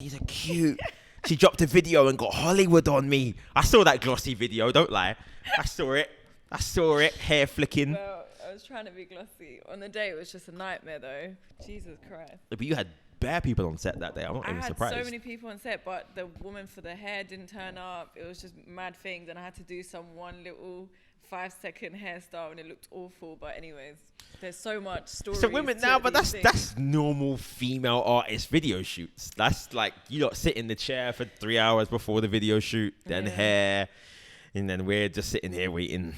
these are cute. She dropped a video and got Hollywood on me. I saw that glossy video, don't lie. I saw it, hair flicking. Well, I was trying to be glossy. On the day, it was just a nightmare, though. Jesus Christ. But you had bare people on set that day. I'm not even surprised. I had so many people on set, but the woman for the hair didn't turn up. It was just mad things, and I had to do some one little 5-second hairstyle, and it looked awful. But anyways, there's so much story. So women now, but that's normal female artist video shoots. That's like you lot sit in the chair for 3 hours before the video shoot, then hair, and then we're just sitting here waiting.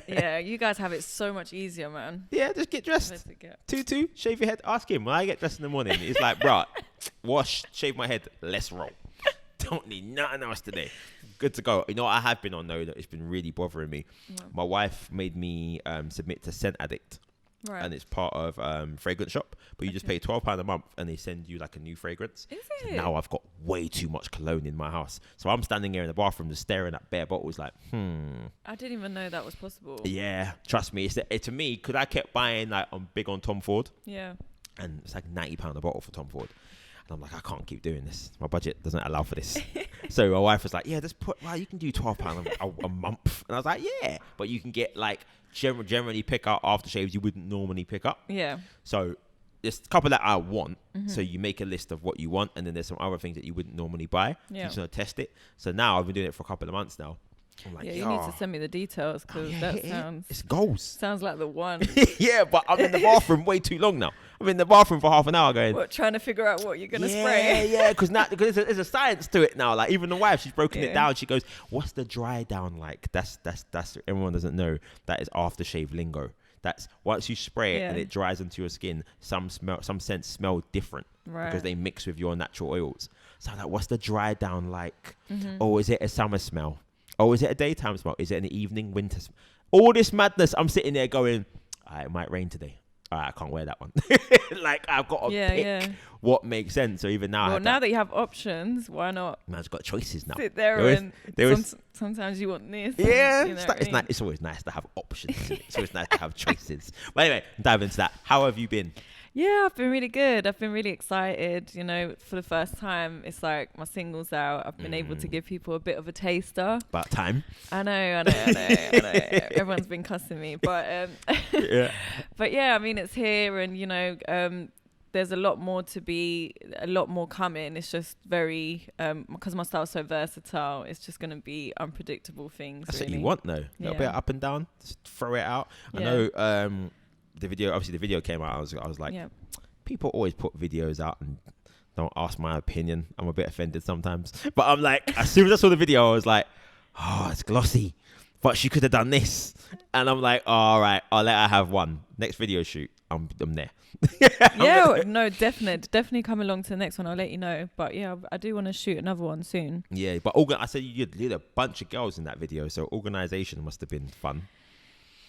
Yeah, you guys have it so much easier, man. Yeah, just get dressed. Tutu, shave your head. Ask him when I get dressed in the morning. He's like, bruh, wash, shave my head, let's roll. Don't need nothing else today. Good to go. You know what I have been on though that it's been really bothering me. Yeah. My wife made me submit to Scent Addict. Right. And it's part of fragrance shop, but you just pay £12 a month and they send you like a new fragrance. Is it? So now I've got way too much cologne in my house, so I'm standing here in the bathroom just staring at bare bottles like I didn't even know that was possible. Yeah, trust me, it's to me, because I kept buying, like, I'm big on Tom Ford. Yeah. And it's like £90 a bottle for Tom Ford. And I'm like, I can't keep doing this. My budget doesn't allow for this. So my wife was like, yeah, just put, you can do £12 a month. And I was like, yeah. But you can get, like, generally pick up aftershaves you wouldn't normally pick up. Yeah. So there's a couple that I want. Mm-hmm. So you make a list of what you want. And then there's some other things that you wouldn't normally buy. Yeah. You just want to test it. So now I've been doing it for a couple of months now. I'm like, you need to send me the details because that sounds... It's goals. Sounds like the one. Yeah, but I'm in the bathroom way too long now. I'm in the bathroom for half an hour going... What, trying to figure out what you're going to spray? Yeah, because there's a science to it now. Like, even the wife, she's broken it down. She goes, what's the dry down like? That's everyone doesn't know. That is aftershave lingo. That's once you spray it and it dries onto your skin, some scents smell different because they mix with your natural oils. So I'm like, what's the dry down like? Mm-hmm. Or is it a summer smell? Oh, is it a daytime smell? Is it an evening, winter smell? All this madness, I'm sitting there going, it might rain today. I can't wear that one. Like, I've got to pick what makes sense. So even now... Well, now that you have options, why not? Man's got choices now. Sit there sometimes you want this. Yeah, it's always nice to have options. It's always nice to have choices. But anyway, dive into that. How have you been? Yeah, I've been really good. I've been really excited. You know, for the first time, it's like my single's out. I've been able to give people a bit of a taster. About time. I know. Everyone's been cussing me. But but yeah, I mean, it's here and, you know, there's a lot more coming. It's just very, because my style's so versatile, it's just going to be unpredictable things. That's really what you want, though. A little bit up and down. Just throw it out. I know... the video came out. I was like, people always put videos out and don't ask my opinion. I'm a bit offended sometimes, but I'm like, as soon as I saw the video, I was like, oh, it's glossy, but she could have done this, and I'm like, all right, I'll let her have one. Next video shoot, I'm there. No, definitely come along to the next one. I'll let you know. But yeah, I do want to shoot another one soon. Yeah, but I said you did a bunch of girls in that video, so organization must have been fun.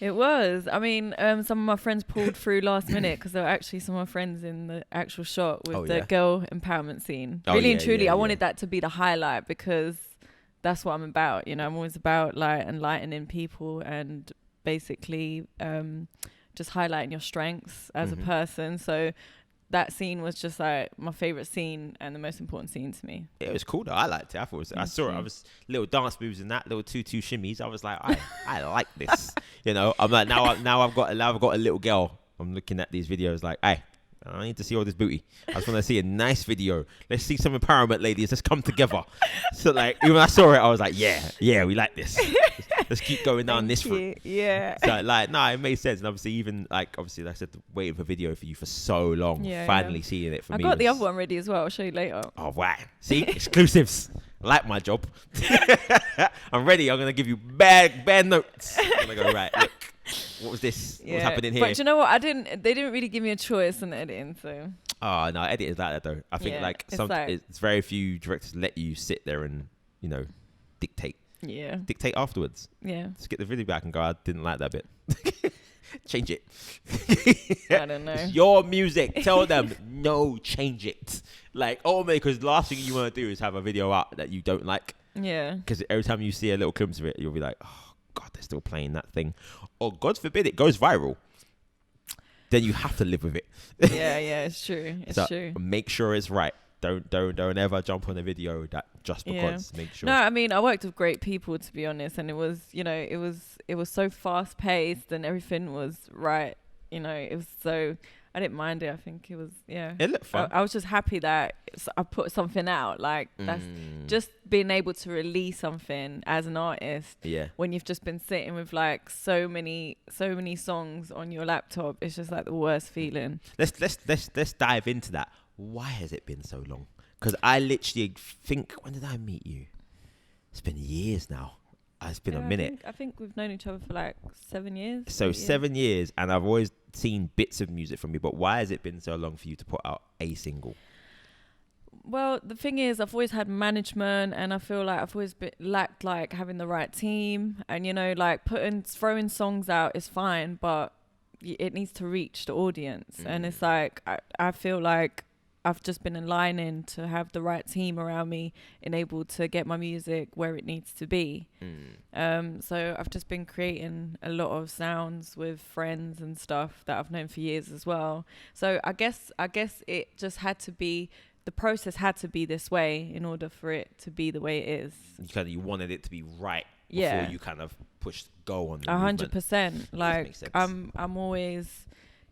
It was. I mean, some of my friends pulled through last minute because there were actually some of my friends in the actual shot with the girl empowerment scene. Really and truly, I wanted that to be the highlight because that's what I'm about. You know, I'm always about like enlightening people and basically just highlighting your strengths as a person. So that scene was just like my favorite scene and the most important scene to me. It was cool though. I liked it. I saw it. I was little dance moves in that, little tutu shimmies. I was like, I like this. You know, I'm like now I've got a little girl. I'm looking at these videos like, hey, I need to see all this booty. I just want to see a nice video. Let's see some empowerment, ladies. Let's come together. So like, even when I saw it, I was like, yeah, we like this. Let's keep going down this route. Yeah. So like, no, it made sense. And obviously, like I said, waiting for video for you for so long. Yeah, finally seeing it for me. I got the other one ready as well. I'll show you later. Oh, wow. See, exclusives. I like my job. I'm ready. I'm going to give you bad notes. I'm going to go, right, look. What was this? What's happening here? But you know what? They didn't really give me a choice in editing, so. Oh, no, edit is like that though. I think it's very few directors let you sit there and, you know, dictate. Yeah. Dictate afterwards. Yeah. Just get the video back and go, I didn't like that bit. Change it. I don't know. It's your music. Tell them, no, change it. Like, because the last thing you want to do is have a video out that you don't like. Yeah. Because every time you see a little glimpse of it, you'll be like, oh, God, they're still playing that thing. Or God forbid it goes viral. Then you have to live with it. Yeah, it's true. It's true. Make sure it's right. don't ever jump on a video that just because. Make sure. No, I mean, I worked with great people, to be honest, and it was, you know, it was so fast paced and everything was right. You know, it was so, I didn't mind it. I think it was, It looked fun. I was just happy that I put something out. Like, that's just being able to release something as an artist. Yeah. When you've just been sitting with like so many songs on your laptop, it's just like the worst feeling. Let's dive into that. Why has it been so long? Because I literally think, when did I meet you? It's been years now. It's been a minute. I think we've known each other for like 7 years. So 7 years, and I've always seen bits of music from you, but why has it been so long for you to put out a single? Well, the thing is, I've always had management, and I feel like I've always lacked like having the right team, and you know, like throwing songs out is fine, but it needs to reach the audience. And it's like I feel like I've just been aligning to have the right team around me and able to get my music where it needs to be. So I've just been creating a lot of sounds with friends and stuff that I've known for years as well. So I guess it just had to be, the process had to be this way in order for it to be the way it is. You wanted it to be right before you kind of pushed go on the 100%. Like I'm always,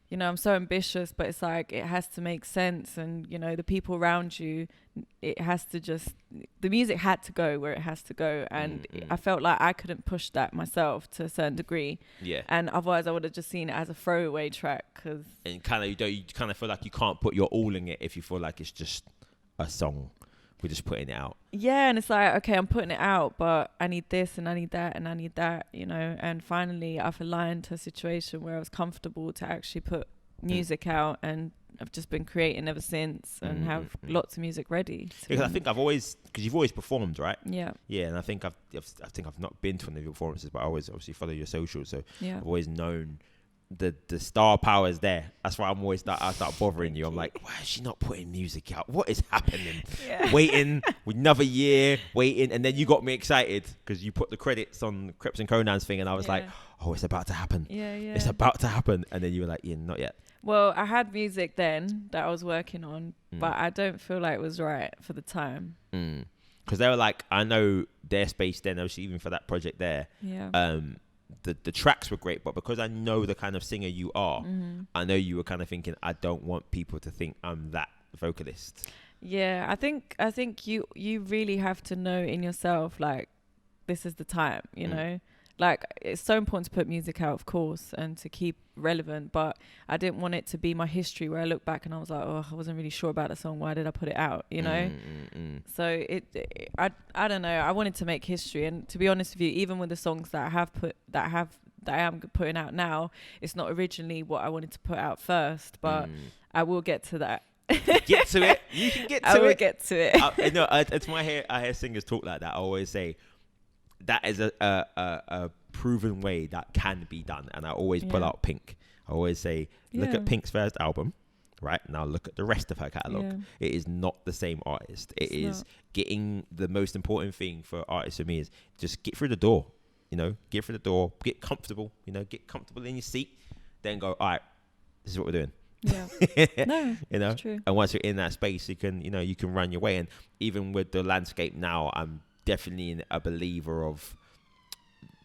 you know, I'm so ambitious, but it's like it has to make sense, and you know, the people around you, it has to just, the music had to go where it has to go, and I felt like I couldn't push that myself to a certain degree. And otherwise I would have just seen it as a throwaway track. And kind of you kind of feel like you can't put your all in it if you feel like it's just a song. We're just putting it out. Yeah, and it's like, okay, I'm putting it out, but I need this and I need that and I need that, you know. And finally, I've aligned to a situation where I was comfortable to actually put music out, and I've just been creating ever since, and have lots of music ready. Because I think because you've always performed, right? Yeah. Yeah, and I think I've not been to one of your performances, but I always obviously follow your socials, so I've always known the star power is there. That's why I start bothering you. I'm like, why is she not putting music out? What is happening? Waiting another year, waiting, and then you got me excited because you put the credits on Krept and Konans thing, and I was like, oh, it's about to happen. It's about to happen. And then you were like, yeah, not yet. Well, I had music then that I was working on, but I don't feel like it was right for the time. Because they were like, I know their space then, obviously, even for that project there. The tracks were great, but because I know the kind of singer you are, I know you were kind of thinking, I don't want people to think I'm that vocalist. Yeah, I think you really have to know in yourself, like, this is the time, you know? Like, it's so important to put music out, of course, and to keep relevant, but I didn't want it to be my history where I look back and I was like, oh, I wasn't really sure about the song. Why did I put it out? You know? So I don't know. I wanted to make history, and to be honest with you, even with the songs that I am putting out now, it's not originally what I wanted to put out first, but I will get to that. Get to it. You can get to it. I will get to it. It's I hear singers talk like that. I always say, that is a proven way that can be done, and I always pull out Pink. I always say, look at Pink's first album, right? Now look at the rest of her catalogue. It is not the same artist. It's getting, the most important thing for artists for me is just get through the door, you know, get through the door, get comfortable, you know, get comfortable in your seat, then go, all right, this is what we're doing. No, you know, it's true. And once you're in that space, you can run your way. And even with the landscape now, I'm definitely a believer of,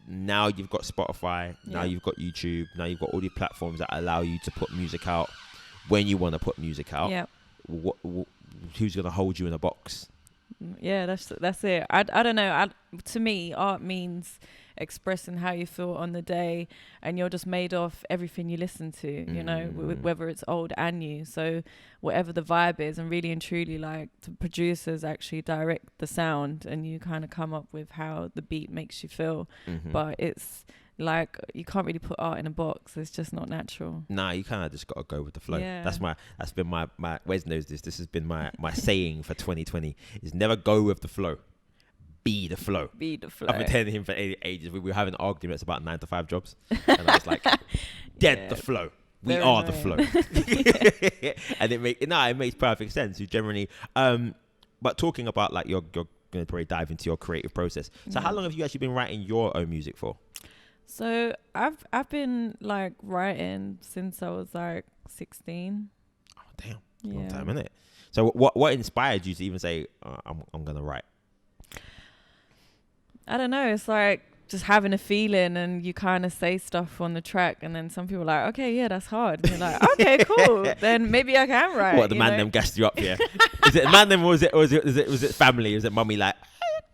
now you've got Spotify, now you've got YouTube, now you've got all these platforms that allow you to put music out when you want to put music out. Who's going to hold you in a box? That's it. I don't know. To me, art means expressing how you feel on the day, and you're just made off everything you listen to, you know, whether it's old and new. So whatever the vibe is, and really and truly, like, the producers actually direct the sound, and you kind of come up with how the beat makes you feel. But it's like, you can't really put art in a box. It's just not natural. Nah, you kind of just got to go with the flow. That's been my Wes knows this has been my saying for 2020 is never go with the flow. Be the flow. I've been telling him for ages. We were having arguments about 9-to-5 jobs, and I was like, the flow. We are the flow. And it makes perfect sense. You generally, but talking about, like, you're going to probably dive into your creative process. So how long have you actually been writing your own music for? So I've been, like, writing since I was like 16. Oh, damn. Long time, innit? So what inspired you to even say, I'm going to write? I don't know. It's like just having a feeling, and you kind of say stuff on the track, and then some people are like, okay, yeah, that's hard. And you're like, okay, cool. Then maybe I can write. What, the man them gassed you up here? Is it man them, or was it family? Was it mummy like,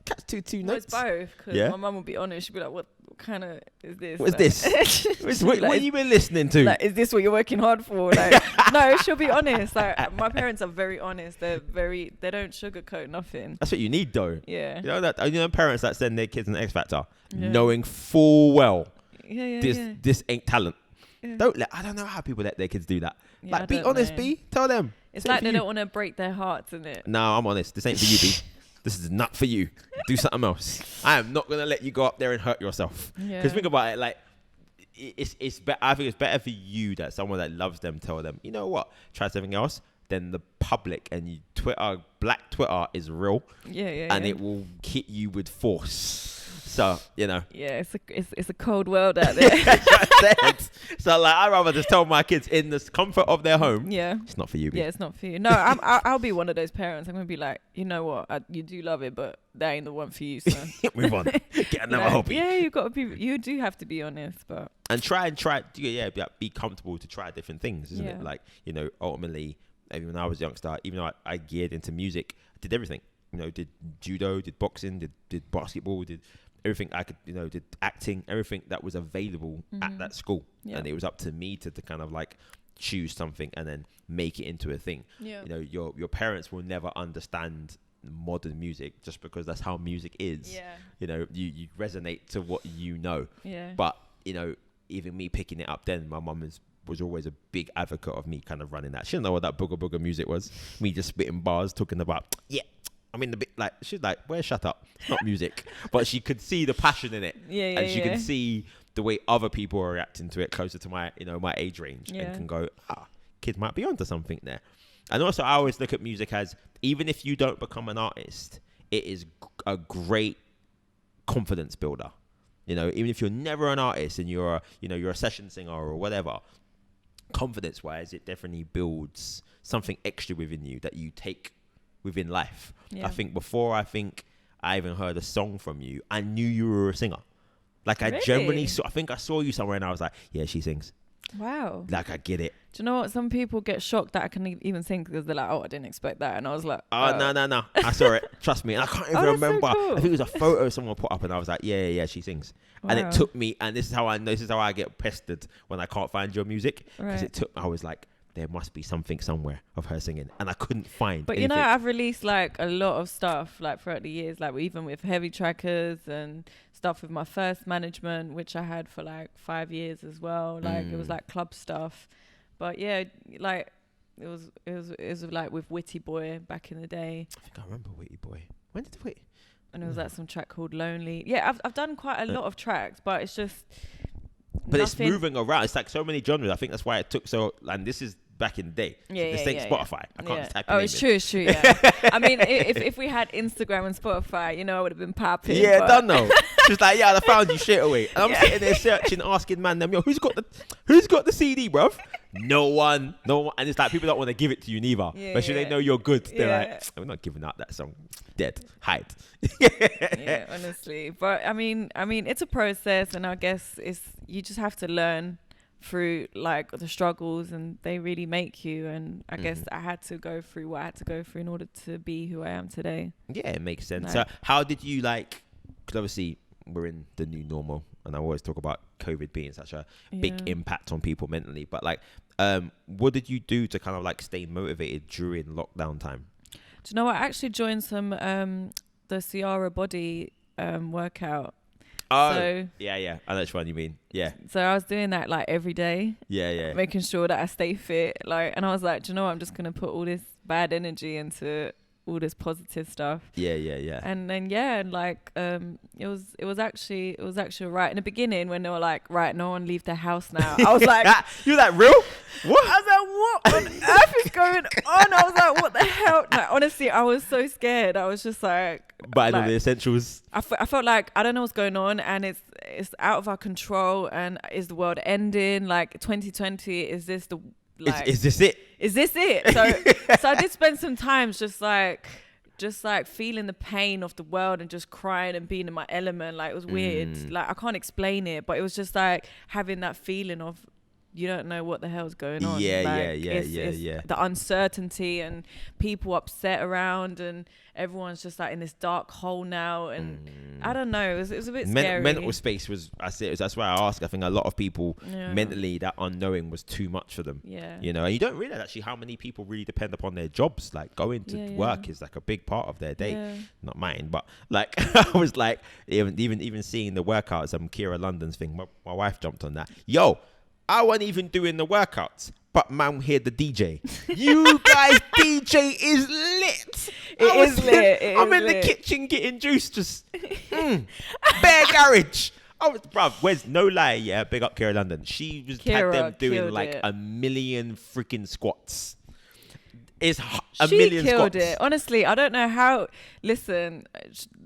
catch two notes? It's both, because my mum would be honest. She'd be like, what kind of is this? What is this? What have you been listening to? Like, is this what you're working hard for? Like, no, she'll be honest. Like, my parents are very honest. They don't sugarcoat nothing. That's what you need, though. Yeah. You know parents that send their kids an X Factor, knowing full well this ain't talent. Yeah. I don't know how people let their kids do that. Yeah, like, be honest, B. Tell them. It's like they don't want to break their hearts, isn't it? No, I'm honest. This ain't for you, B. This is not for you. Do something else. I am not gonna let you go up there and hurt yourself. Because think about it, like it's better. I think it's better for you that someone that loves them tell them, you know what, try something else. Than the public, and Black Twitter is real. And it will hit you with force. So Yeah, it's a cold world out there. So like, I'd rather just tell my kids in the comfort of their home. Yeah, it's not for you. Yeah, it's not for you. No, I'll be one of those parents. I'm gonna be like, you know what, you do love it, but that ain't the one for you. So move on. Get another hobby. Yeah, you do have to be honest, but try. Be comfortable to try different things, isn't it? Like, ultimately, even when I was a youngster, even though I geared into music, I did everything. Did judo, did boxing, did basketball, did everything I could, did acting, everything that was available at that school. And it was up to me to kind of like choose something and then make it into a thing. Your parents will never understand modern music just because that's how music is. You resonate to what but even me picking it up then, my mum was always a big advocate of me kind of running that. She didn't know what that booger music was. Me just spitting bars talking about I'm in the bit, like, she's like, well, shut up, it's not music. But she could see the passion in it. And she could see the way other people are reacting to it closer to my, my age range, and can go, kids might be onto something there. And also, I always look at music as, even if you don't become an artist, it is a great confidence builder. Even if you're never an artist and you're a session singer or whatever, confidence wise, it definitely builds something extra within you that you take within life. I think before I even heard a song from you, I knew you were a singer. Like, I genuinely I think I saw you somewhere and I was like, yeah, she sings. Wow. Like, I get it. Do you know what? Some people get shocked that I can even sing because they're like, oh, I didn't expect that. And I was like, no. I saw it. Trust me. And I can't even remember. So cool. I think it was a photo someone put up and I was like, yeah, she sings. Wow. And it took me, and this is how I get pestered when I can't find your music. Because I was like, there must be something somewhere of her singing, and I couldn't find anything. I've released like a lot of stuff like throughout the years, like even with Heavy Trackers and stuff with my first management, which I had for like 5 years as well. Like it was like club stuff, but yeah, like it was like with Witty Boy back in the day. I think I remember Witty Boy. When did Witty? And it was like some track called Lonely. Yeah, I've done quite a lot of tracks, but it's just. But it's moving around. It's like so many genres. I think that's why it took so. And this is back in the day. This ain't Spotify. I can't just type your name it's true. Yeah. I mean, if we had Instagram and Spotify, I would have been popping. Yeah, done though. Just like, I found you straight away. And I'm sitting there searching, asking man them, who's got the CD, bruv? No one. And it's like people don't want to give it to you neither. Especially they know you're good. They're like, we're not giving out that song. Dead. Hide. Yeah, honestly. But I mean, it's a process, and I guess you just have to learn through like the struggles, and they really make you. And I guess I had to go through what I had to go through in order to be who I am today. Yeah, it makes sense. So how did you because obviously we're in the new normal, and I always talk about COVID being such a big impact on people mentally, but what did you do to kind of stay motivated during lockdown time? Do you know what? I actually joined some the Ciara body workout. Oh, so, yeah. I know which one you mean. Yeah. So I was doing that every day. Yeah. Making sure that I stay fit. And I was like, do you know what? I'm just going to put all this bad energy into all this positive stuff. Yeah. And then it was actually right in the beginning when they were like, right, no one leave their house now. I was like, you're like, real? What? I was like, what on earth is going on? I was like, what the hell? Honestly, I was so scared. I was just like, but I know the essentials. I felt like I don't know what's going on, and it's out of our control. And is the world ending? 2020, is this the like, is this it? Is this it? So I did spend some time just like feeling the pain of the world and just crying and being in my element. Like, it was weird. Like, I can't explain it, but it was just like having that feeling of, you don't know what the hell's going on. Yeah. The uncertainty and people upset around, and everyone's just like in this dark hole now. And I don't know, it was a bit scary. Mental space was, that's why I ask. I think a lot of people mentally, that unknowing was too much for them. Yeah. You know, and you don't realize actually how many people really depend upon their jobs. Like, going to work is like a big part of their day. Yeah. Not mine, but like, I was like, even seeing the workouts, Ciara London's thing, my wife jumped on that. Yo, I wasn't even doing the workouts, but man, hear the DJ. You guys, DJ is lit. It is lit. I'm in the kitchen getting juice, just bare garage. Bruv, where's no lie, yeah, big up Ciara London. She had them doing like a million freaking squats. It's a million squats. She killed it. Honestly, I don't know how. Listen,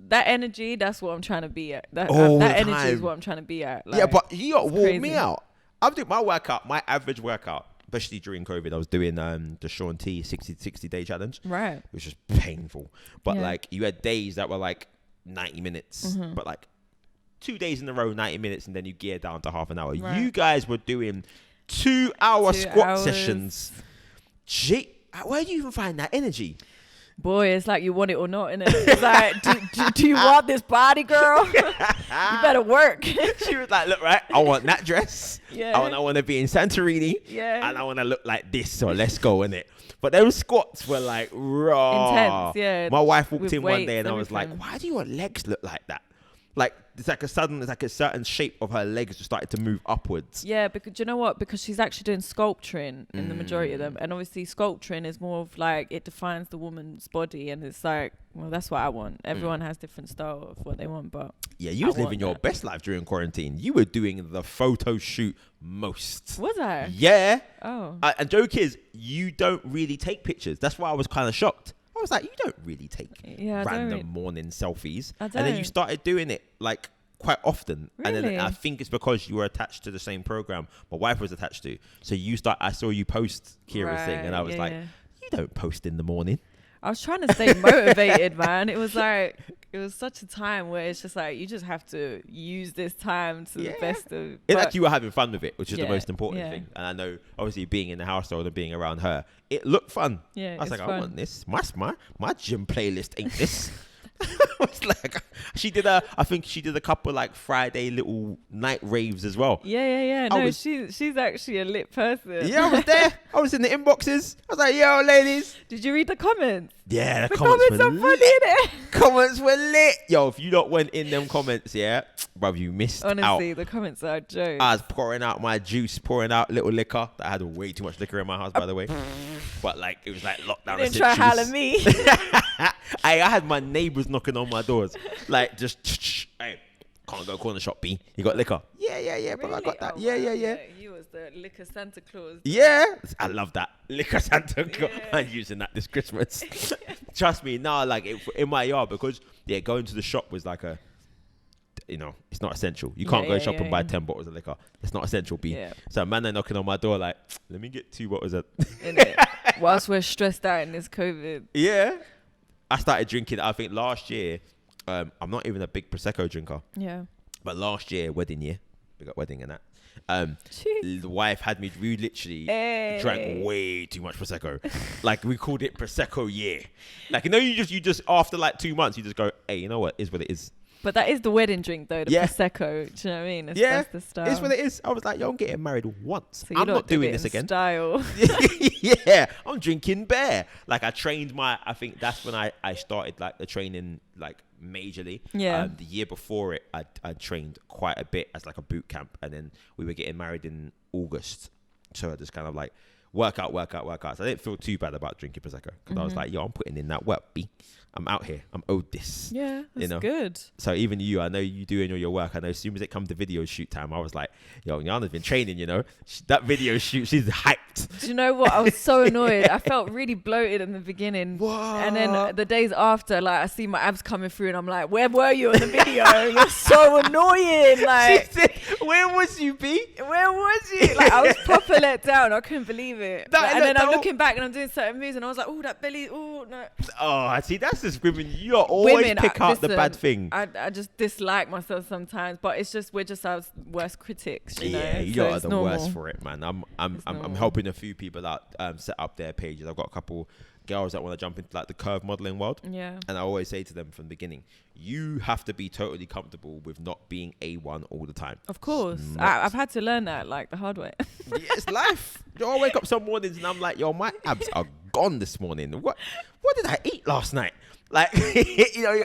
that energy, that's what I'm trying to be at. That energy is what I'm trying to be at. Like, yeah, but you got to walk me out. I'm doing my workout, my average workout, especially during COVID. I was doing the Sean T 60 day challenge. Right. It was just painful. But like, you had days that were like 90 minutes, but like 2 days in a row, 90 minutes, and then you gear down to half an hour. Right. You guys were doing 2 hour squat sessions. Gee, where do you even find that energy? Boy, it's like you want it or not, innit? It's like, do you want this body, girl? You better work. She was like, look, right, I want that dress. Yeah. I want to be in Santorini. Yeah. And I want to look like this, so let's go, innit? But those squats were like raw. Intense, yeah. My wife walked in one day and I was like, why do your legs look like that? Like, it's like a certain shape of her legs just started to move upwards. Yeah, because you know what? Because she's actually doing sculpturing in the majority of them. And obviously sculpturing is more of like, it defines the woman's body, and it's like, well, that's what I want. Everyone has different style of what they want, but yeah, you was living your best life during quarantine. You were doing the photo shoot most. Was I? Yeah. Oh. And joke is, you don't really take pictures. That's why I was kind of shocked. I was like, you don't really take random morning selfies. And then you started doing it like quite often. Really? And then I think it's because you were attached to the same program my wife was attached to. So I saw you post Ciara's thing, and I was like, you don't post in the morning. I was trying to stay motivated, man. It was like, it was such a time where it's just like, you just have to use this time to the best of. It's like you were having fun with it, which is the most important thing. And I know, obviously, being in the household and being around her, it looked fun. Yeah, I was like, fun. I want this. My gym playlist ain't this. I was like, I think she did a couple like Friday little night raves as well. Yeah. No, she's actually a lit person. Yeah, I was there. I was in the inboxes. I was like, yo, ladies. Did you read the comments? Yeah, the comments are funny, innit? Comments were lit. Yo, if you not went in them comments, bruv, you missed out. Honestly, the comments are a joke. I was pouring out my juice, pouring out little liquor. I had way too much liquor in my house, by the way. But like, it was like lockdown. Didn't try howling me. I had my neighbours knocking on my doors, like just, hey, can't go corner shop, B. You got liquor? Yeah, really? But I got that. Oh, Yeah. You was the liquor Santa Claus. Yeah, I love that liquor Santa Claus. I'm using that this Christmas. Trust me, now like in my yard, because going to the shop was like a, it's not essential. You can't go shop and buy 10 bottles of liquor. It's not essential, B. Yeah. So man, they're knocking on my door like, let me get 2 bottles of. Whilst we're stressed out in this COVID. Yeah. I started drinking, I think last year. I'm not even a big Prosecco drinker. Yeah. But last year, wedding year, we got wedding and that. The wife had me, we literally drank way too much Prosecco. Like, we called it Prosecco year. Like, you just after like 2 months, you just go, hey, you know what? Is what it is. But that is the wedding drink, though, the Prosecco. Do you know what I mean? That's the style. It's what it is. I was like, yo, I'm getting married once. So I'm not doing this again. Style. Yeah, I'm drinking beer. Like, I think that's when I started like the training like majorly. Yeah. The year before it, I trained quite a bit as like a boot camp, and then we were getting married in August. So I just kind of like workout. So I didn't feel too bad about drinking Prosecco, because I was like, yo, I'm putting in that work, B. I'm out here. I'm owed this. Yeah, that's good. So even you, I know you doing all your work. I know as soon as it comes to video shoot time, I was like, yo, Yana's been training, That video shoot, she's hyped jacked. Do you know what? I was so annoyed. I felt really bloated in the beginning. What? And then the days after, like, I see my abs coming through and I'm like, where were you in the video? You're so annoying. Like, she said, where was you, B? Where was you? Like, I was proper let down. I couldn't believe it. And then I'm looking back and I'm doing certain moves and I was like, oh, that belly, oh, no. Oh, see, that's just women. You always pick out the bad thing. I just dislike myself sometimes, but it's just, we're just our worst critics, you know? Yeah, you're the worst for it, man. I'm helping a few people out set up their pages. I've got a couple girls that want to jump into like the curve modeling world. Yeah. And I always say to them from the beginning, you have to be totally comfortable with not being A1 all the time. Of course. I've had to learn that like the hard way. Yeah, it's life. I wake up some mornings and I'm like, yo, my abs are gone this morning. What did I eat last night? Like, you know,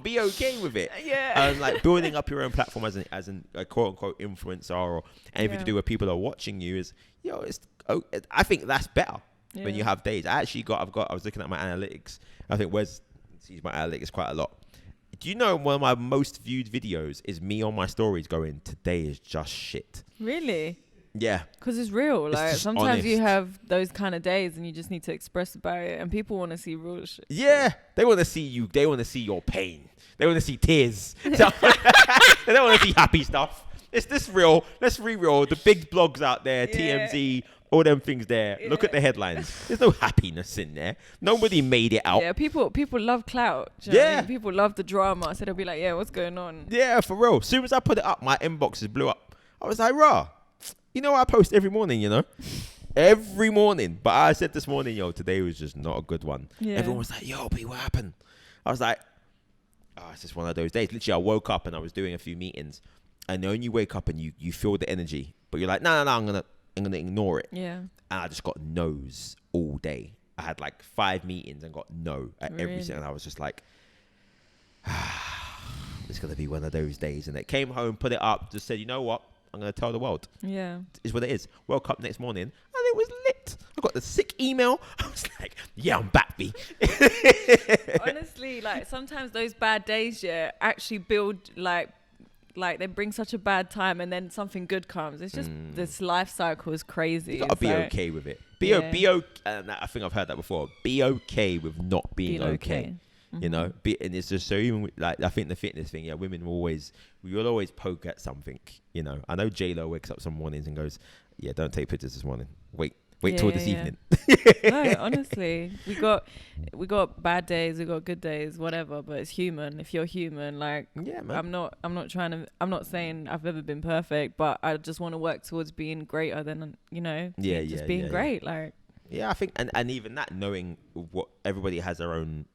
be okay with it. Yeah. Like building up your own platform as a quote unquote influencer or anything to do where people are watching you is, you know, I think that's better when you have days. I was looking at my analytics. I think Wes sees my analytics quite a lot. Do you know one of my most viewed videos is me on my stories going, today is just shit. Really? Yeah. Because it's real. Like, sometimes honest. you have those kind of days and you just need to express about it and people want to see real shit. Yeah. They want to see you. They want to see your pain. They want to see tears. They don't want to see happy stuff. It's this real. Let's re-real. The big blogs out there, TMZ, all them things there. Look at the headlines. There's no happiness in there. Nobody made it out. Yeah, people love clout. Do you know what I mean? People love the drama. So they'll be like, yeah, what's going on? Yeah, for real. As soon as I put it up, my inboxes blew up. I was like, rah. You know, I post every morning, you know? Every morning. But I said this morning, yo, today was just not a good one. Yeah. Everyone was like, yo, B, what happened? I was like, oh, it's just one of those days. Literally, I woke up and I was doing a few meetings. And then when you wake up and you feel the energy, but you're like, no, I'm gonna ignore it. Yeah. And I just got no's all day. I had like 5 meetings and got no at everything. And I was just like, it's gonna be one of those days. And it came home, put it up, just said, you know what? I'm going to tell the world. Yeah. Is what it is. Woke up next morning and it was lit. I got the sick email. I was like, yeah, I'm back, B. Honestly, like sometimes those bad days, actually build like they bring such a bad time and then something good comes. It's just this life cycle is crazy. You got to be okay with it. Be okay. And I think I've heard that before. Be okay with not being okay. Mm-hmm. You know, and it's just so even like I think the fitness thing, women will always poke at something. You know, I know J-Lo wakes up some mornings and goes, yeah, don't take pictures this morning. Wait till this evening. No, honestly, we got bad days, we got good days, whatever. But it's human. If you're human, like, yeah, man. I'm not saying I've ever been perfect, but I just want to work towards being greater than being great. Like, yeah, I think, and even that, knowing what everybody has their own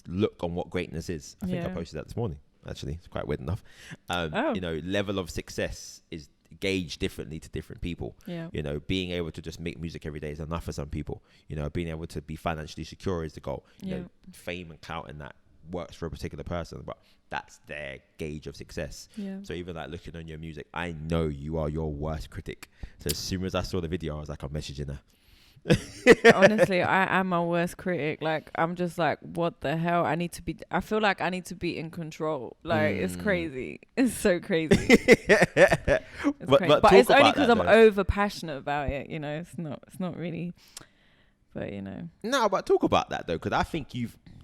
look on what greatness is. I think I posted that this morning. Actually, it's quite weird enough. You know, level of success is gauged differently to different people. Yeah. You know, being able to just make music every day is enough for some people. You know, being able to be financially secure is the goal. You know, fame and clout and that works for a particular person, but that's their gauge of success. Yeah. So even like looking on your music, I know you are your worst critic. So as soon as I saw the video, I was like, I'm messaging her. Honestly, I am my worst critic. Like, I'm just like, what the hell? I feel like I need to be in control. Like, it's crazy. It's so crazy. But it's only because I'm over passionate about it. You know, it's not really. But you know. No, but talk about that though, because I think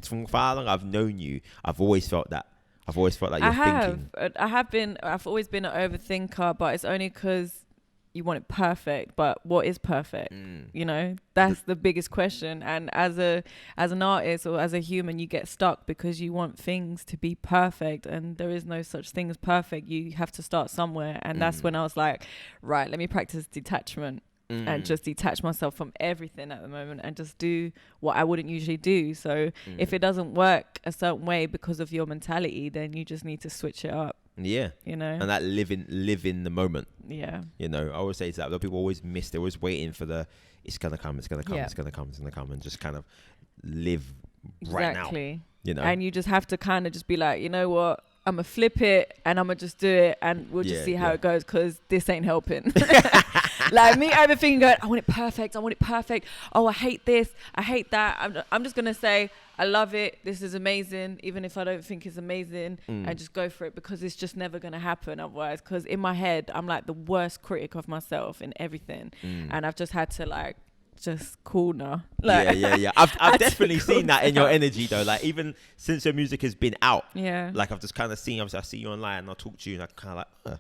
from how long I've known you, I've always felt that. I've always felt like you're thinking. I've always been an overthinker, but it's only because you want it perfect. But what is perfect? You know, that's the biggest question. And as an artist or as a human, you get stuck because you want things to be perfect, and there is no such thing as perfect. You have to start somewhere, and that's when I was like, right, let me practice detachment and just detach myself from everything at the moment and just do what I wouldn't usually do. So if it doesn't work a certain way because of your mentality, then you just need to switch it up. Yeah. You know, and that live in the moment. Yeah. You know, I always say that, but people always miss. They're always waiting for it's gonna come, it's gonna come, it's gonna come, and just kind of live right now. You know, and you just have to kind of just be like, you know what, I'm gonna flip it and I'm gonna just do it, and we'll just see how it goes, because this ain't helping. Like me overthinking, going, I want it perfect. Oh, I hate this. I hate that. I'm just going to say, I love it. This is amazing. Even if I don't think it's amazing, and just go for it, because it's just never going to happen otherwise. Because in my head, I'm like the worst critic of myself in everything. And I've just had to like, just cool now. Like, yeah. I've definitely seen that in your energy though. Like even since your music has been out, like I've just kind of seen. Obviously, I see you online and I'll talk to you, and I kind of like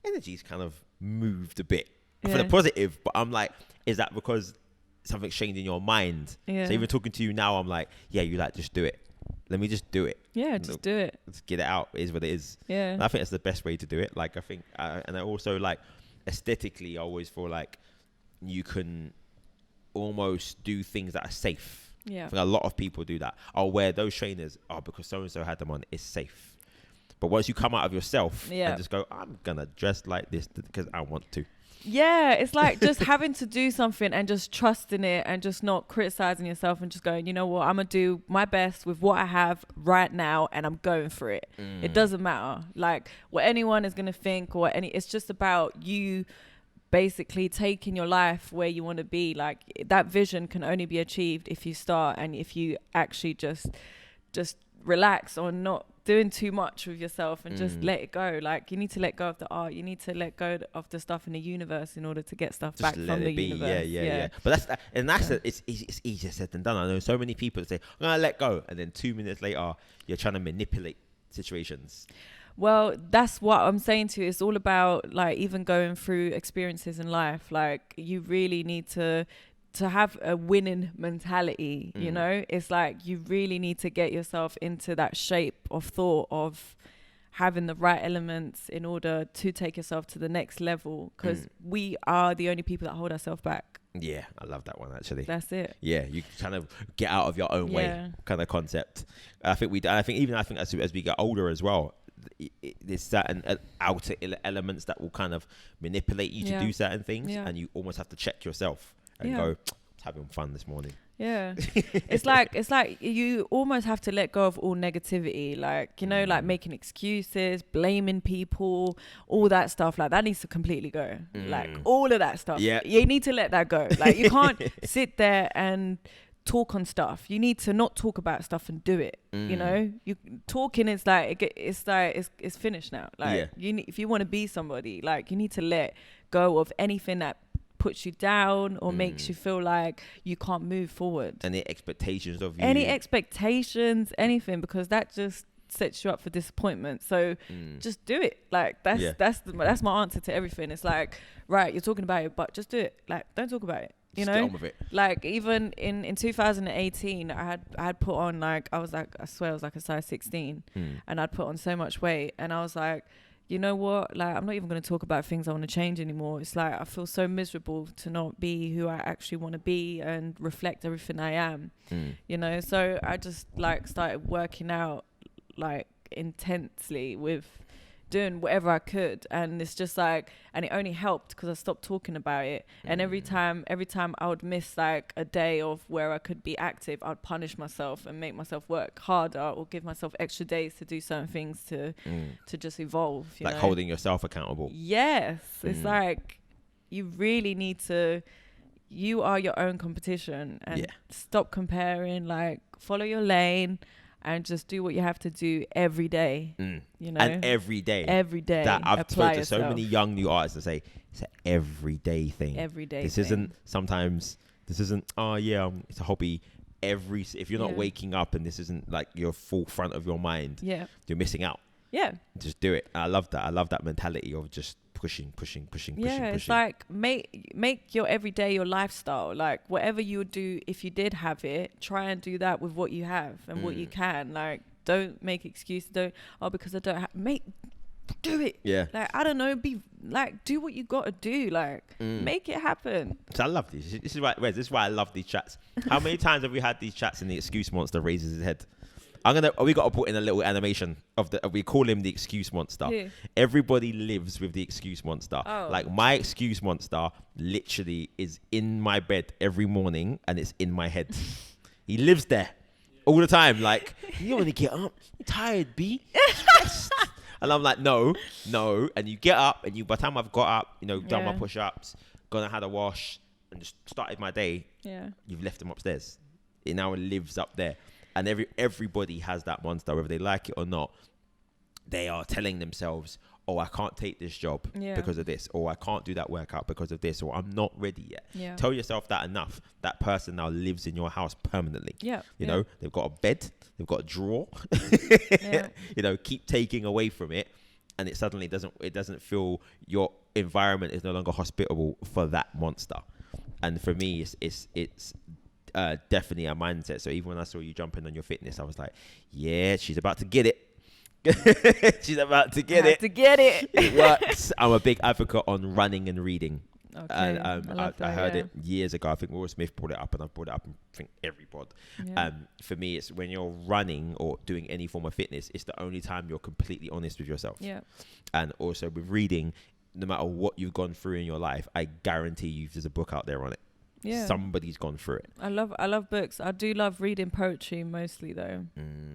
energy's kind of moved a bit for the positive. But I'm like, is that because something's changed in your mind? So even talking to you now, I'm like, yeah, you like just do it. Let me just do it. Yeah, just do it. Just get it out. It is what it is. Yeah, and I think that's the best way to do it. Like I think, and I also like aesthetically, I always feel like you can almost do things that are safe. Yeah, I think a lot of people do that. I'll wear those trainers because so and so had them on, it's safe. But once you come out of yourself and just go, I'm gonna dress like this because I want to. Yeah, it's like just having to do something and just trusting it and just not criticizing yourself and just going, you know what, I'm gonna do my best with what I have right now and I'm going for it. It doesn't matter like what anyone is gonna think or it's just about you basically taking your life where you want to be. Like that vision can only be achieved if you start and if you actually just relax on not doing too much with yourself and just let it go. Like you need to let go of the art, you need to let go of the stuff in the universe in order to get stuff just back from the universe. Yeah. But it's easier said than done. I know so many people that say I'm gonna let go, and then 2 minutes later you're trying to manipulate situations. Well, that's what I'm saying to you. It's all about like even going through experiences in life. Like you really need to have a winning mentality, you know? It's like you really need to get yourself into that shape of thought of having the right elements in order to take yourself to the next level, because we are the only people that hold ourselves back. Yeah, I love that one actually. That's it. Yeah, you kind of get out of your own way kind of concept. I think as we get older as well, there's certain outer elements that will kind of manipulate you to do certain things, and you almost have to check yourself and go, having fun this morning. Yeah. it's like you almost have to let go of all negativity, like, you know, like making excuses, blaming people, all that stuff. Like that needs to completely go. Like all of that stuff. Yeah. You need to let that go. Like you can't sit there and talk on stuff. You need to not talk about stuff and do it. You know, you talking is like it's finished now. Like if you want to be somebody, like you need to let go of anything that puts you down or makes you feel like you can't move forward. Any expectations of you? Anything, because that just sets you up for disappointment. So just do it. Like that's my answer to everything. It's like, right, you're talking about it, but just do it. Like don't talk about it. You know, get on with it. Like even in 2018, I had put on like I swear I was like a size 16, and I'd put on so much weight, and I was like, you know what, like I'm not even going to talk about things I want to change anymore. It's like I feel so miserable to not be who I actually want to be and reflect everything I am. You know, so I just like started working out like intensely with doing whatever I could, and it's just like, and it only helped because I stopped talking about it. And every time I would miss like a day of where I could be active, I'd punish myself and make myself work harder or give myself extra days to do certain things to just evolve, like know? Holding yourself accountable. Yes. It's like you really need to, you are your own competition, and stop comparing, like follow your lane and just do what you have to do every day. You know, and every day that I've spoken to so many young new artists that say it's an everyday thing. This isn't it's a hobby. If you're not waking up and this isn't like your full front of your mind, you're missing out. Just do it. I love that mentality of just pushing. It's like make your everyday your lifestyle. Like whatever you would do if you did have it, try and do that with what you have and what you can. Like don't make excuses. Because I don't have, do it. Like I don't know, be like, do what you gotta do. Like make it happen. So I love this. This is why I love these chats. How many times have we had these chats and the excuse monster raises his head? We got to put in a little animation we call him the excuse monster. Yeah. Everybody lives with the excuse monster. Like my excuse monster literally is in my bed every morning and it's in my head. He lives there all the time. Like, you want to get up? You're tired, B. And I'm like, no. And you get up, and by the time I've got up, done my push-ups, gone and had a wash and just started my day, you've left them upstairs. It now lives up there. And everybody has that monster, whether they like it or not. They are telling themselves, oh, I can't take this job because of this, or I can't do that workout because of this, or I'm not ready yet. Yeah. Tell yourself that enough. That person now lives in your house permanently. Yeah. You know, they've got a bed, they've got a drawer. You know, keep taking away from it, and it suddenly doesn't feel, your environment is no longer hospitable for that monster. And for me, it's definitely a mindset. So even when I saw you jumping on your fitness, I was like, yeah, she's about to get it. She's about to get it. It works. I'm a big advocate on running and reading. Okay. And I heard it years ago. I think Will Smith brought it up, and I've brought it up in I think every pod. For me, it's when you're running or doing any form of fitness, it's the only time you're completely honest with yourself. Yeah. And also with reading, no matter what you've gone through in your life, I guarantee you there's a book out there on it. Yeah. Somebody's gone through it. I love books. I do love reading poetry mostly though.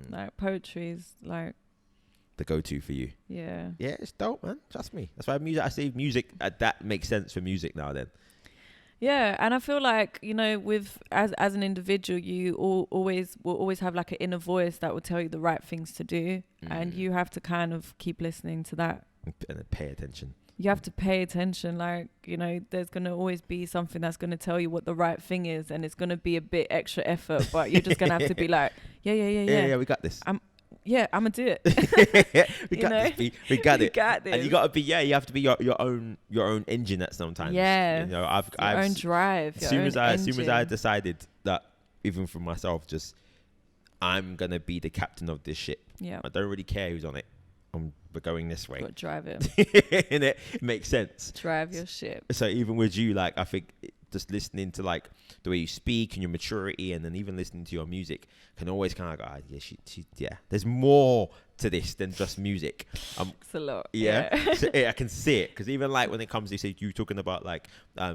Like poetry is like the go-to for you. Yeah, it's dope, man. Trust me. That's why music, I say music, that makes sense for music now then. Yeah, and I feel like, you know, with as an individual, you will always have like an inner voice that will tell you the right things to do, and you have to kind of keep listening to that and pay attention. You have to pay attention. Like, you know, there's going to always be something that's going to tell you what the right thing is, and it's going to be a bit extra effort, but you're just going to have to be like, yeah, we got this. I'm gonna do it. We got this. We got it. Got this. And you got to be. Yeah, you have to be your own engine at sometimes. Yeah. You know, I've own drive. As soon as I decided that, even for myself, just I'm gonna be the captain of this ship. Yeah. I don't really care who's on it. We're going this way. Got to drive it. And it makes sense. Drive your ship. So even with you, like, I think just listening to like the way you speak and your maturity, and then even listening to your music, can always kind of go, there's more to this than just music. It's a lot. Yeah. So, I can see it, because even like when it comes to, say, you talking about like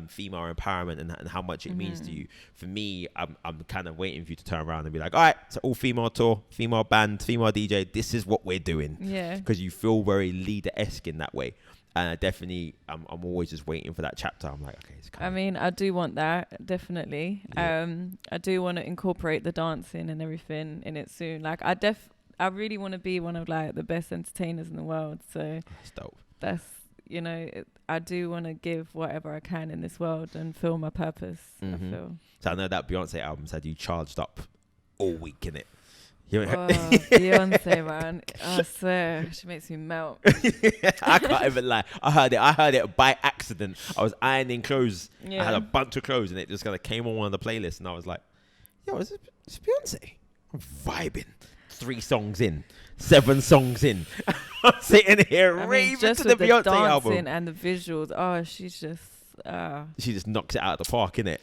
female empowerment and how much it means to you. For me, I'm kind of waiting for you to turn around and be like, all right, so all female tour, female band, female DJ, this is what we're doing. Yeah. Because you feel very leader-esque in that way. And I definitely, I'm always just waiting for that chapter. I'm like, okay, it's coming. I mean, I do want that, definitely. Yeah. I do want to incorporate the dancing and everything in it soon. Like, I really want to be one of like the best entertainers in the world. So that's dope. That's, you know, I do want to give whatever I can in this world and feel my purpose. I feel. So I know that Beyonce album's had you charged up all week, innit? Beyonce, man, I swear, she makes me melt. I can't even lie. I heard it by accident. I was ironing clothes. I had a bunch of clothes, and it just kind of came on one of the playlists, and I was like, yo, it's Beyonce. I'm vibing. 3 songs in, 7 songs in. I'm sitting here raving to the Beyonce album. And the visuals. Oh, she just knocks it out of the park, innit?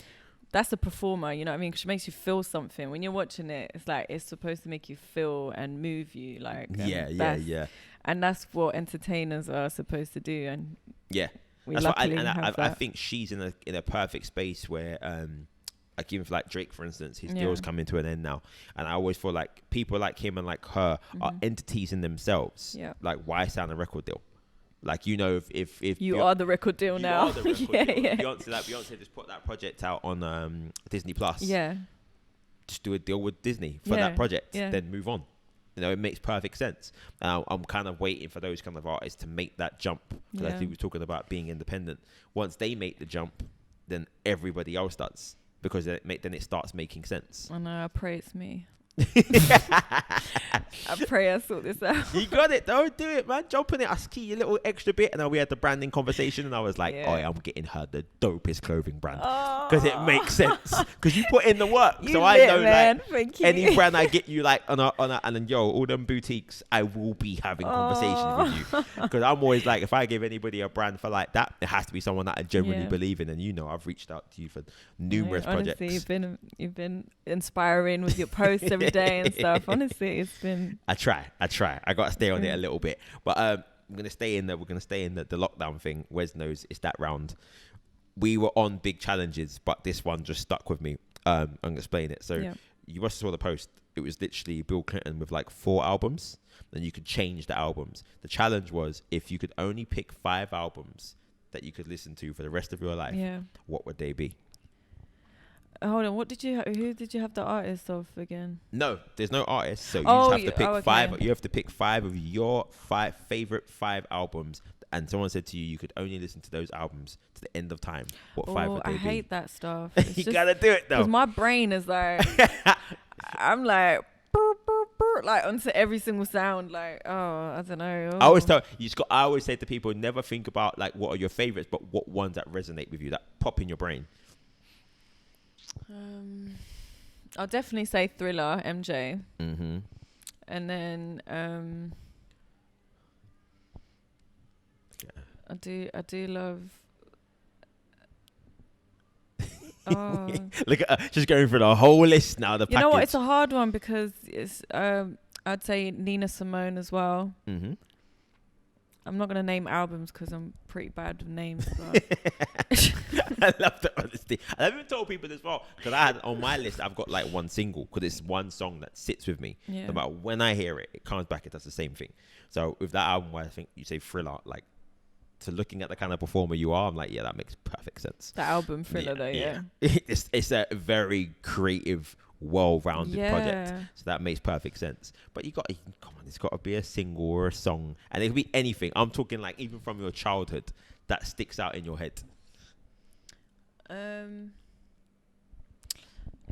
That's a performer, you know what I mean? 'Cause she makes you feel something. When you're watching it, it's like it's supposed to make you feel and move you. Like yeah. And that's what entertainers are supposed to do. And yeah, we luckily have that. I think she's in a perfect space where, like even for like Drake, for instance, his deal's coming to an end now, and I always feel like people like him and like her are entities in themselves. Yeah. Like, why sign a record deal? Like, you know, if you are the record deal now. Yeah. Beyonce just put that project out on Disney Plus. Yeah. Just do a deal with Disney for that project, then move on. You know, it makes perfect sense. I'm kind of waiting for those kind of artists to make that jump. Because I think we're talking about being independent. Once they make the jump, then everybody else does. Because then it starts making sense. I know, I pray it's me. I pray I sort this out. You got it though. Do it, man. Jump in it. I ski a little extra bit, and then we had the branding conversation, and I was like, I'm getting her the dopest clothing brand, because it makes sense, because you put in the work. So I know, man. Like, any brand I get you, like on a and then all them boutiques, I will be having conversations with you, because I'm always like, if I give anybody a brand for like that, it has to be someone that I genuinely believe in. And you know, I've reached out to you for numerous projects. Honestly, you've been inspiring with your posts every day and stuff. Honestly, it's been. I try. I got to stay on it a little bit, but we're gonna stay in the lockdown thing. Wes knows it's that round. We were on big challenges, but this one just stuck with me. I'm gonna explain it. So you must have saw the post. It was literally Bill Clinton with like 4 albums, and you could change the albums. The challenge was, if you could only pick 5 albums that you could listen to for the rest of your life, what would they be? Hold on, who did you have the artist of again? No, there's no artist, so you just have to pick five. You have to pick 5 of your favorite 5 albums. And someone said to you, you could only listen to those albums to the end of time. What 5 would they be? I hate that stuff. You gotta do it though. Because my brain is like, I'm like, like onto every single sound. Like, I don't know. I always I always say to people, never think about like what are your favorites, but what ones that resonate with you, that pop in your brain. I'll definitely say Thriller, MJ. Mm-hmm. And then I do love. Look at her, just going through the whole list now. The package. You know what? It's a hard one because it's. I'd say Nina Simone as well. Mm-hmm. I'm not gonna name albums because I'm pretty bad with names. But I love the honesty. I've even told people as well because I had on my list. I've got like one single because it's one song that sits with me. Yeah. No matter when I hear it, it comes back. It does the same thing. So with that album, where I think you say Thriller, like. To looking at the kind of performer you are, I'm like, yeah, that makes perfect sense. The album Thriller, though, yeah. It's a very creative, well-rounded project, so that makes perfect sense. But you got, come on, it's got to be a single or a song, and it could be anything. I'm talking like even from your childhood that sticks out in your head.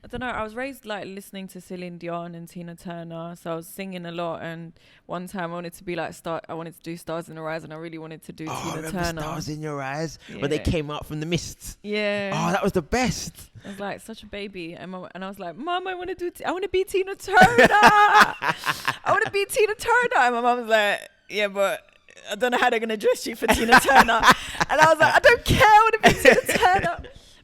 I don't know. I was raised like listening to Celine Dion and Tina Turner, so I was singing a lot. And one time I wanted to be like I wanted to do Stars in Your Eyes, and I really wanted to do Tina Turner. Stars in Your Eyes when they came out from the mist. Yeah. Oh, that was the best. I was like such a baby, and I was like, Mom, I want to be Tina Turner. I want to be Tina Turner. And my mom was like, yeah, but I don't know how they're gonna dress you for Tina Turner. And I was like, I don't care. I want to be Tina Turner.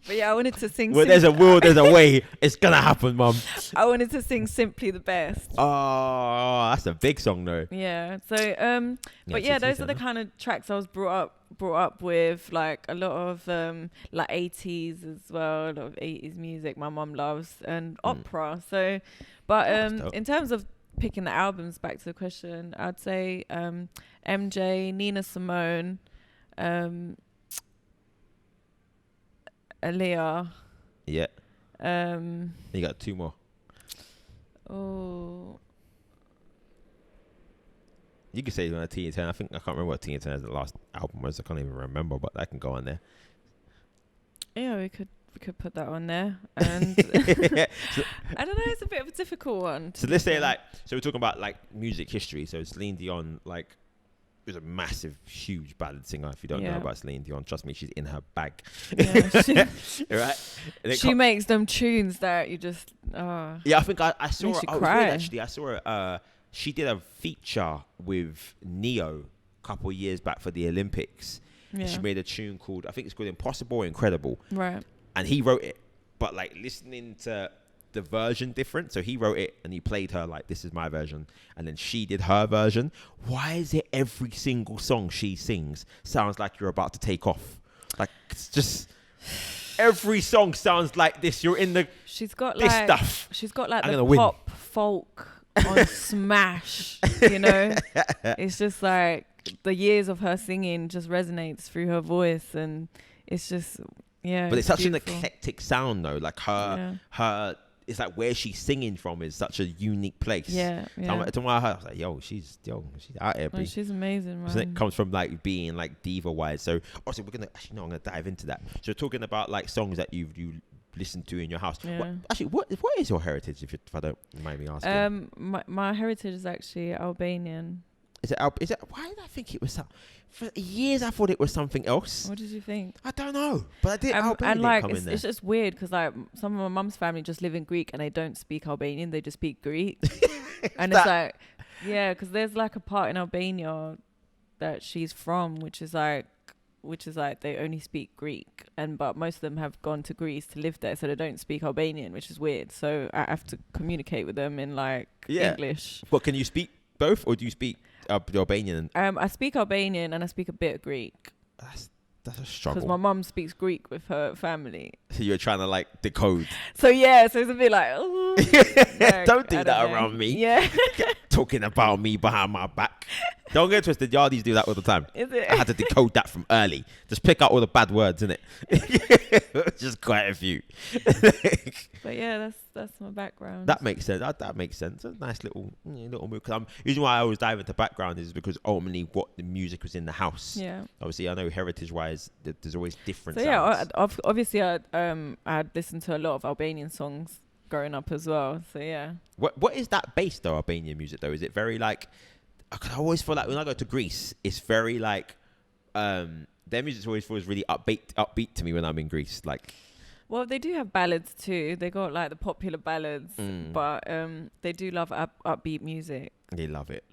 But yeah, I wanted to sing. Well, there's a will, there's a way. It's gonna happen, Mum. I wanted to sing Simply the Best. Oh, that's a big song, though. Yeah. So, but yeah, those are the kind of tracks I was brought up with. Like a lot of like 80s as well, a lot of 80s music. My mum loves and opera. So, but in terms of picking the albums, back to the question, I'd say MJ, Nina Simone. Aaliyah. Yeah. You got 2 more. Oh. You could say Tina Turner. I can't remember what Tina Turner's last album was. I can't even remember, but that can go on there. Yeah, we could put that on there. And I don't know, it's a bit of a difficult one. So let's say so we're talking about like music history. So Celine Dion, like, was a massive, huge ballad singer. If you don't know about Celine Dion, trust me, she's in her bag. Yeah, right? She makes them tunes that you just. Yeah, I think I saw her. I saw her. She did a feature with Neo a couple of years back for the Olympics. Yeah. She made a tune called, I think it's called Impossible or Incredible. Right. And he wrote it, but like listening to the version different. So he wrote it and he played her like, this is my version. And then she did her version. Why is it every single song she sings sounds like you're about to take off? Like, it's just every song sounds like this. You're in the She's got this like stuff. She's got like the pop folk on Smash, you know? It's just like the years of her singing just resonates through her voice, and it's just but it's such an eclectic sound though. Like her it's like where she's singing from is such a unique place. Yeah. So I was like, yo, she's out here. Oh, she's amazing, man. So it comes from like being like diva wise. So also I'm gonna dive into that. So we're talking about like songs that you listen to in your house. Yeah. What is your heritage, if I don't mind me asking? My heritage is actually Albanian. Is it? Why did I think it was something? For years, I thought it was something else. What did you think? I don't know, but I did. And like, it's just weird because like some of my mum's family just live in Greek and they don't speak Albanian; they just speak Greek. And it's like, yeah, because there's like a part in Albania that she's from, which is like they only speak Greek, but most of them have gone to Greece to live there, so they don't speak Albanian, which is weird. So I have to communicate with them in like English. But can you speak both, or do you speak Albanian? I speak Albanian and I speak a bit of Greek. That's a struggle. Because my mum speaks Greek with her family. So you're trying to like decode. So it's a bit like, don't do that around me. Yeah. Talking about me behind my back. Don't get twisted. Yardies do that all the time. Is it? I had to decode that from early. Just pick out all the bad words, innit? Just quite a few. But yeah, that's my background. That makes sense. That makes sense. A nice little move. Because usually why I always dive into background is because ultimately what the music was in the house. Yeah. Obviously, I know heritage-wise, there's always different sounds. Yeah, obviously, I'd listened to a lot of Albanian songs growing up as well. So yeah. What is that based though, Albanian music though? Is it very like? I always feel like when I go to Greece, it's very like, their music always feels really upbeat to me when I'm in Greece. Like, well, they do have ballads too. They got like the popular ballads, but they do love upbeat music. They love it.